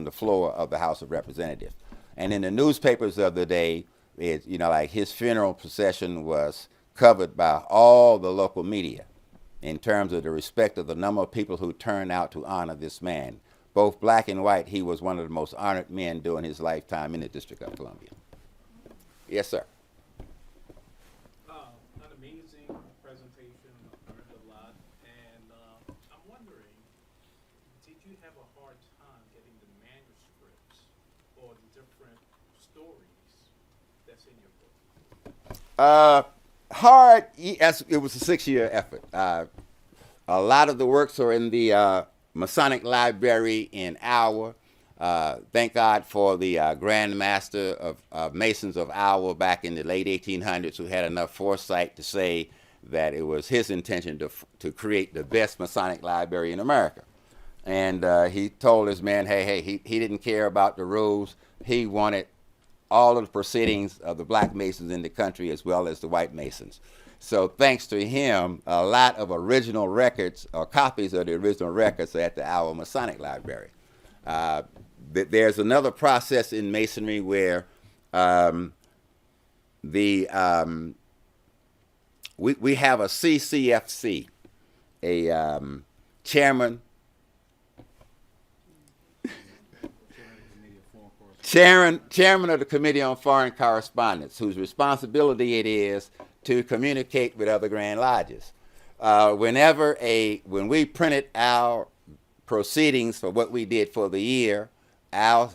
the floor of the House of Representatives. And in the newspapers of the day, like his funeral procession was covered by all the local media in terms of the respect of the number of people who turned out to honor this man. Both black and white, he was one of the most honored men during his lifetime in the District of Columbia. Yes, sir. An amazing presentation. I learned a lot. And I'm wondering, did you have a hard time getting the manuscripts or the different stories that's in your book? Hard, yes, it was a 6-year effort. A lot of the works are in the Masonic Library in Iowa. Thank God for the Grand Master of Masons of Iowa back in the late 1800s who had enough foresight to say that it was his intention to create the best Masonic library in America. And he told his men, hey, he didn't care about the rules. He wanted all of the proceedings of the black Masons in the country as well as the white Masons. So thanks to him, a lot of original records or copies of the original records are at the Iowa Masonic Library. There's another process in Masonry where we have a CCFC, a chairman of the Committee on Foreign Correspondence, whose responsibility it is to communicate with other Grand Lodges. When we printed our proceedings for what we did for the year, our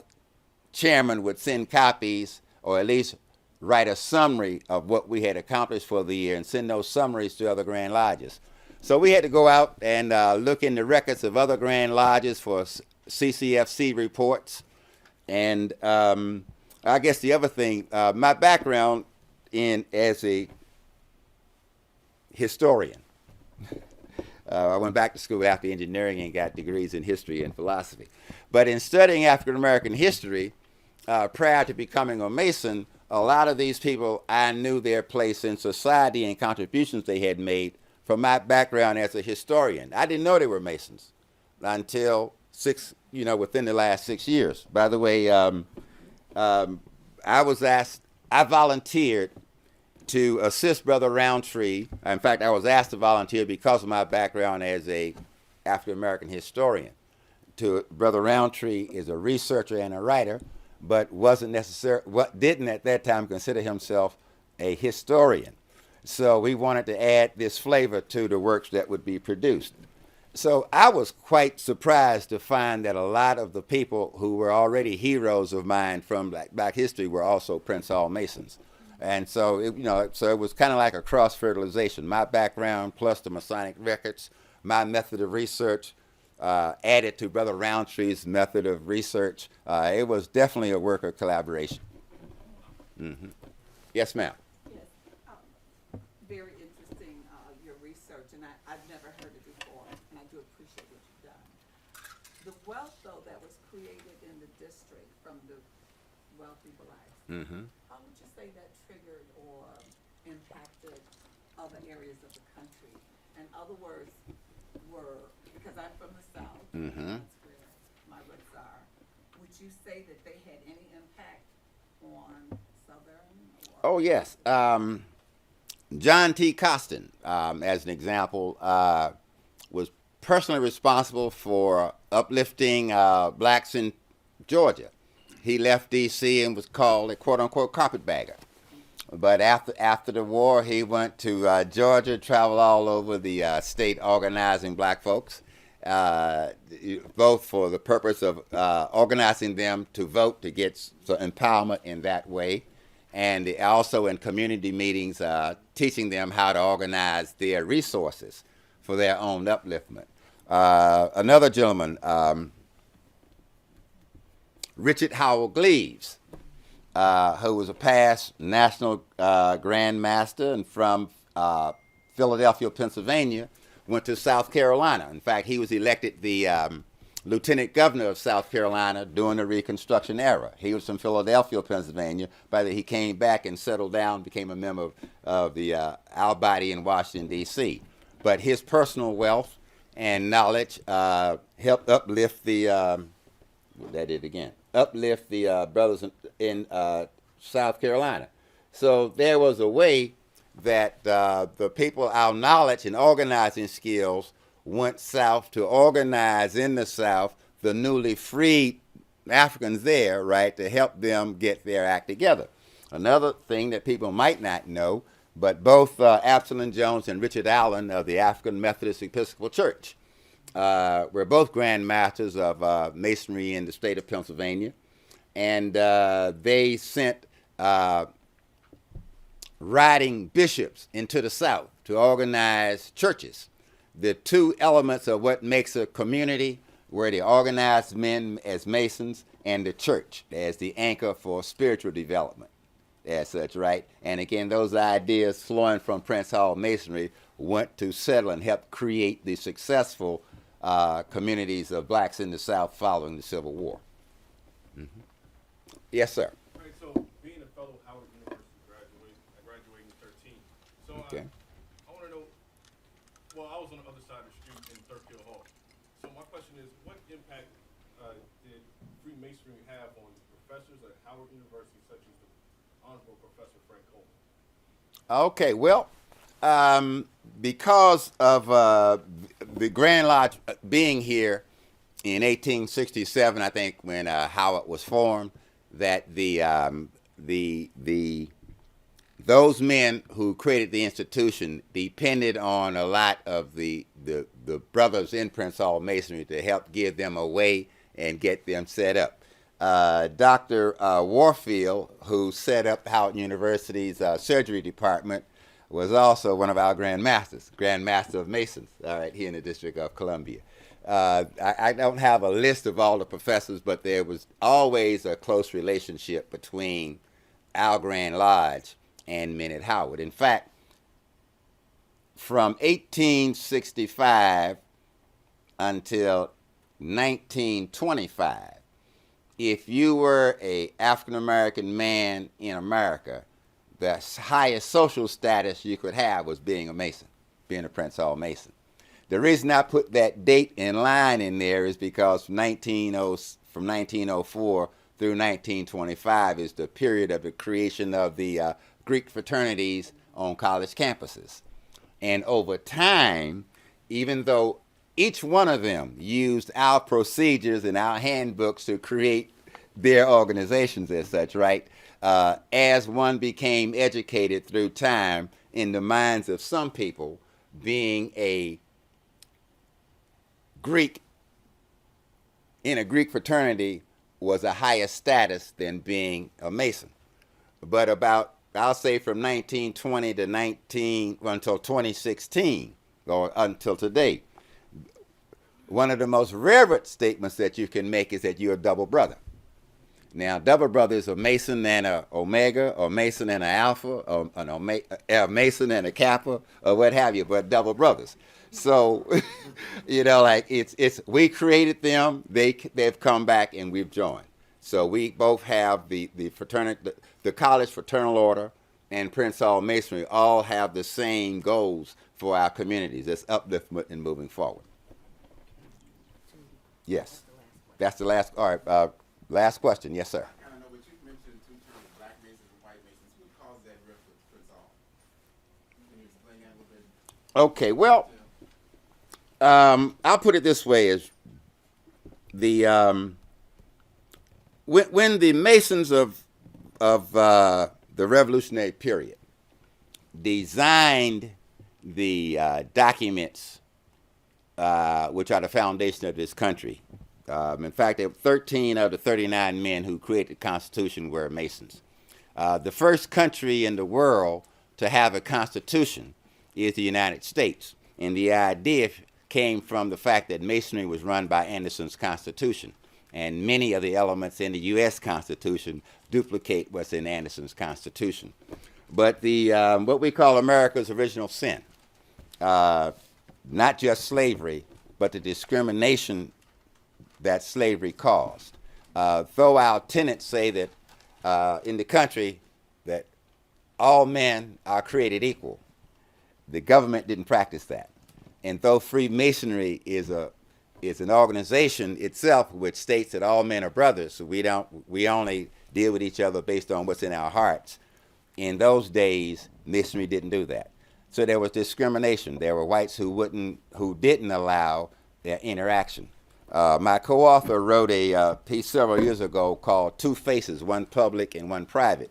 chairman would send copies, or at least write a summary of what we had accomplished for the year and send those summaries to other Grand Lodges. So we had to go out and look in the records of other Grand Lodges for CCFC reports. And I guess the other thing, my background as a historian. I went back to school after engineering and got degrees in history and philosophy. But in studying African American history, prior to becoming a Mason, a lot of these people, I knew their place in society and contributions they had made from my background as a historian. I didn't know they were Masons until within the last 6 years. By the way, I volunteered to assist Brother Roundtree. In fact, I was asked to volunteer because of my background as a African American historian. Brother Roundtree is a researcher and a writer, but didn't at that time consider himself a historian. So we wanted to add this flavor to the works that would be produced. So I was quite surprised to find that a lot of the people who were already heroes of mine from Black history were also Prince Hall Masons. And so it was kind of like a cross-fertilization. My background plus the Masonic records, my method of research, added to Brother Roundtree's method of research. It was definitely a work of collaboration. Mm-hmm. Yes, ma'am. Yes, very interesting the wealth though that was created in the district from the wealthy blacks, how would you say that triggered or impacted other areas of the country? In other words, because I'm from the South, that's where my roots are, would you say that they had any impact on Southern? Oh, yes. John T. Costin, as an example, was personally responsible for uplifting blacks in Georgia. He left D.C. and was called a quote-unquote carpetbagger. But after the war, he went to Georgia, traveled all over the state organizing black folks, both for the purpose of organizing them to vote to get empowerment in that way, and also in community meetings teaching them how to organize their resources for their own upliftment. Another gentleman, Richard Howell Gleaves, who was a past national Grand Master and from Philadelphia, Pennsylvania, went to South Carolina. In fact, he was elected the Lieutenant Governor of South Carolina during the Reconstruction era. He was from Philadelphia, Pennsylvania. But he came back and settled down, became a member of the our body in Washington, D.C. But his personal wealth and knowledge helped uplift the uplift the brothers in South Carolina. So there was a way that the people, our knowledge and organizing skills went south to organize in the South the newly freed Africans there, right, to help them get their act together. Another thing that people might not know, but both Absalom Jones and Richard Allen of the African Methodist Episcopal Church were both Grand Masters of Masonry in the state of Pennsylvania, and they sent riding bishops into the South to organize churches. The two elements of what makes a community were the organized men as Masons and the church as the anchor for spiritual development as such, right? And again, those ideas flowing from Prince Hall Masonry went to settle and help create the successful communities of blacks in the South following the Civil War. Yes, sir. All right, so being a fellow Howard University I graduated in 13. So Okay. I want to know, well, I was on the other side of the street in Thurfield Hall. So my question is, what impact did Freemasonry have on professors at Howard University, such as the Honorable Professor Frank Coleman? Okay, well, because of the Grand Lodge being here in 1867, I think, when Howard was formed, that those men who created the institution depended on a lot of the brothers in Prince Hall Masonry to help give them a way and get them set up. Dr. Warfield, who set up Howard University's surgery department, was also one of our Grand Masters, Grand Master of Masons, all right, here in the District of Columbia. I don't have a list of all the professors, but there was always a close relationship between our Grand Lodge and men at Howard. In fact, from 1865 until 1925, if you were an African-American man in America, the highest social status you could have was being a Mason, being a Prince Hall Mason. The reason I put that date in line in there is because from 1904 through 1925 is the period of the creation of the Greek fraternities on college campuses. And over time, even though each one of them used our procedures and our handbooks to create their organizations as such, right? As one became educated through time, in the minds of some people, being a Greek in a Greek fraternity was a higher status than being a Mason. But about, I'll say from 1920 to until 2016, or until today, one of the most reverent statements that you can make is that you're a double brother. Now, double brother is a Mason and a Omega, or Mason and a Alpha, or a Mason and a Kappa, or what have you, but double brothers. So, like it's we created them, they've come back, and we've joined. So we both have the fraternity, the college fraternal order, and Prince Hall Masonry all have the same goals for our communities. It's upliftment and moving forward. Yes, that's the last. All right, last question. Yes, sir. I don't know, but you mentioned two terms, Black Masons and White Masons. What caused that rift with Prince Hall? Can you explain that a little bit? Okay, well, I'll put it this way: is the when the Masons of the Revolutionary period designed the documents which are the foundation of this country. In fact, 13 of the 39 men who created the Constitution were Masons. The first country in the world to have a Constitution is the United States. And the idea came from the fact that Masonry was run by Anderson's Constitution. And many of the elements in the U.S. Constitution duplicate what's in Anderson's Constitution. But the what we call America's original sin, not just slavery, but the discrimination that slavery caused. Though our tenets say that in the country that all men are created equal, the government didn't practice that. And though Freemasonry is an organization itself which states that all men are brothers, so we only deal with each other based on what's in our hearts. In those days, Masonry didn't do that. So there was discrimination. There were whites who didn't allow their interaction. My co-author wrote a piece several years ago called Two Faces, One Public and One Private,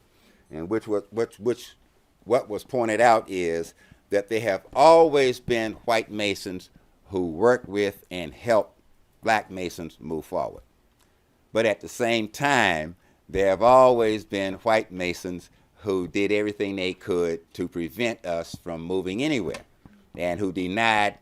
and what was pointed out is that there have always been white Masons who worked with and helped Black Masons move forward. But at the same time, there have always been white Masons who did everything they could to prevent us from moving anywhere and who denied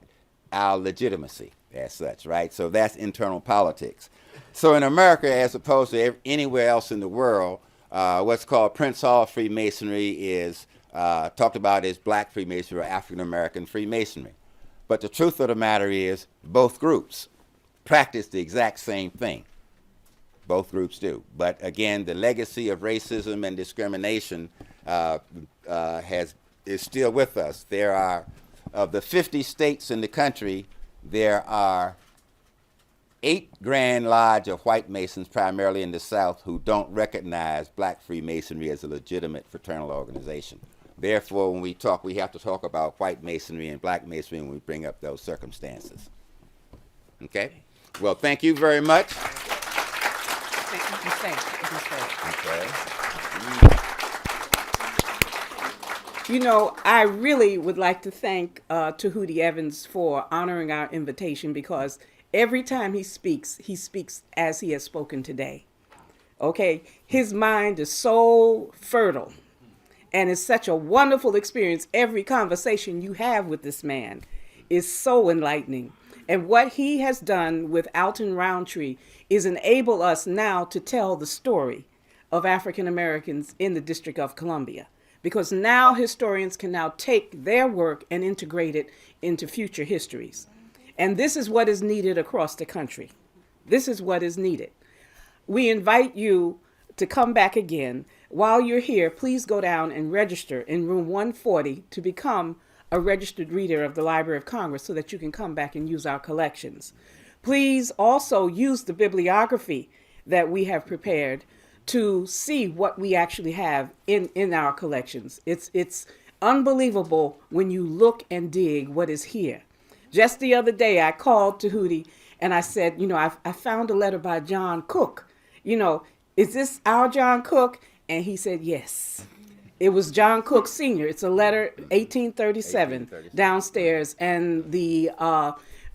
our legitimacy as such, right? So that's internal politics. So in America, as opposed to anywhere else in the world, what's called Prince Hall Freemasonry is talked about as Black Freemasonry or African American Freemasonry. But the truth of the matter is both groups practice the exact same thing. Both groups do. But again, the legacy of racism and discrimination is still with us. There are, of the 50 states in the country, there are 8 Grand Lodge of white Masons, primarily in the South, who don't recognize Black Freemasonry as a legitimate fraternal organization. Therefore, when we talk, we have to talk about white Masonry and Black Masonry when we bring up those circumstances. Okay? Well, thank you very much. You know, I really would like to thank Tehuti Evans for honoring our invitation, because every time he speaks as he has spoken today. Okay? His mind is so fertile, and it's such a wonderful experience. Every conversation you have with this man is so enlightening. And what he has done with Alton Roundtree is enable us now to tell the story of African Americans in the District of Columbia. Because now historians can now take their work and integrate it into future histories. And this is what is needed across the country. This is what is needed. We invite you to come back again. While you're here, please go down and register in room 140 to become a registered reader of the Library of Congress so that you can come back and use our collections. Please also use the bibliography that we have prepared to see what we actually have in our collections. It's unbelievable when you look and dig what is here. Just the other day, I called Tehuti and I said, you know, I found a letter by John Cook. You know, is this our John Cook? And he said, yes. It was John Cook Sr. It's a letter, 1837, downstairs. And the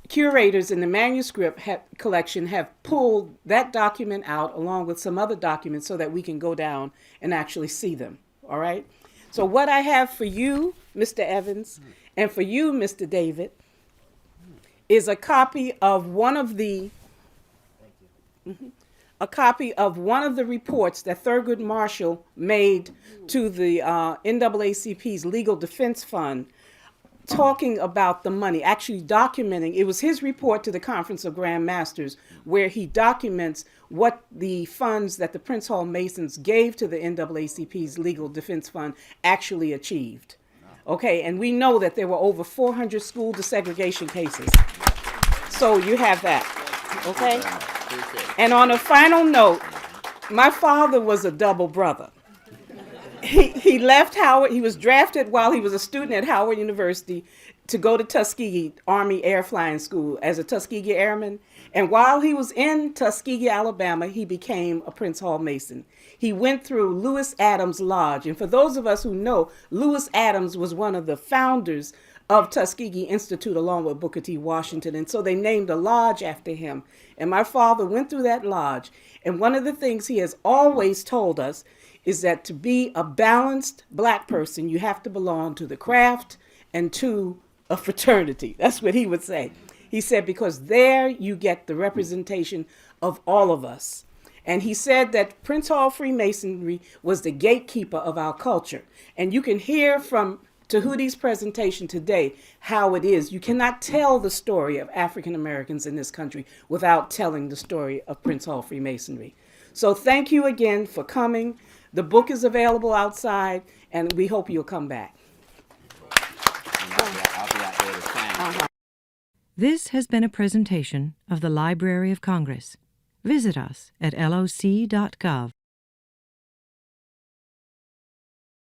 curators in the manuscript collection have pulled that document out along with some other documents so that we can go down and actually see them. All right? So what I have for you, Mr. Evans, and for you, Mr. David, is a copy of one of the a copy of one of the reports that Thurgood Marshall made to the NAACP's Legal Defense Fund, talking about the money, actually documenting. It was his report to the Conference of Grand Masters where he documents what the funds that the Prince Hall Masons gave to the NAACP's Legal Defense Fund actually achieved. Okay, and we know that there were over 400 school desegregation cases. So you have that, okay? And on a final note, my father was a double brother. He left Howard. He was drafted while he was a student at Howard University to go to Tuskegee Army Air Flying School as a Tuskegee Airman. And while he was in Tuskegee, Alabama, he became a Prince Hall Mason. He went through Lewis Adams Lodge. And for those of us who know, Lewis Adams was one of the founders of Tuskegee Institute along with Booker T. Washington. And so they named a lodge after him. And my father went through that lodge. And one of the things he has always told us is that to be a balanced black person, you have to belong to the craft and to a fraternity. That's what he would say. He said, because there you get the representation of all of us. And he said that Prince Hall Freemasonry was the gatekeeper of our culture. And you can hear from Tehuti's presentation today how it is. You cannot tell the story of African Americans in this country without telling the story of Prince Hall Freemasonry. So thank you again for coming. The book is available outside, and we hope you'll come back. This has been a presentation of the Library of Congress. Visit us at loc.gov.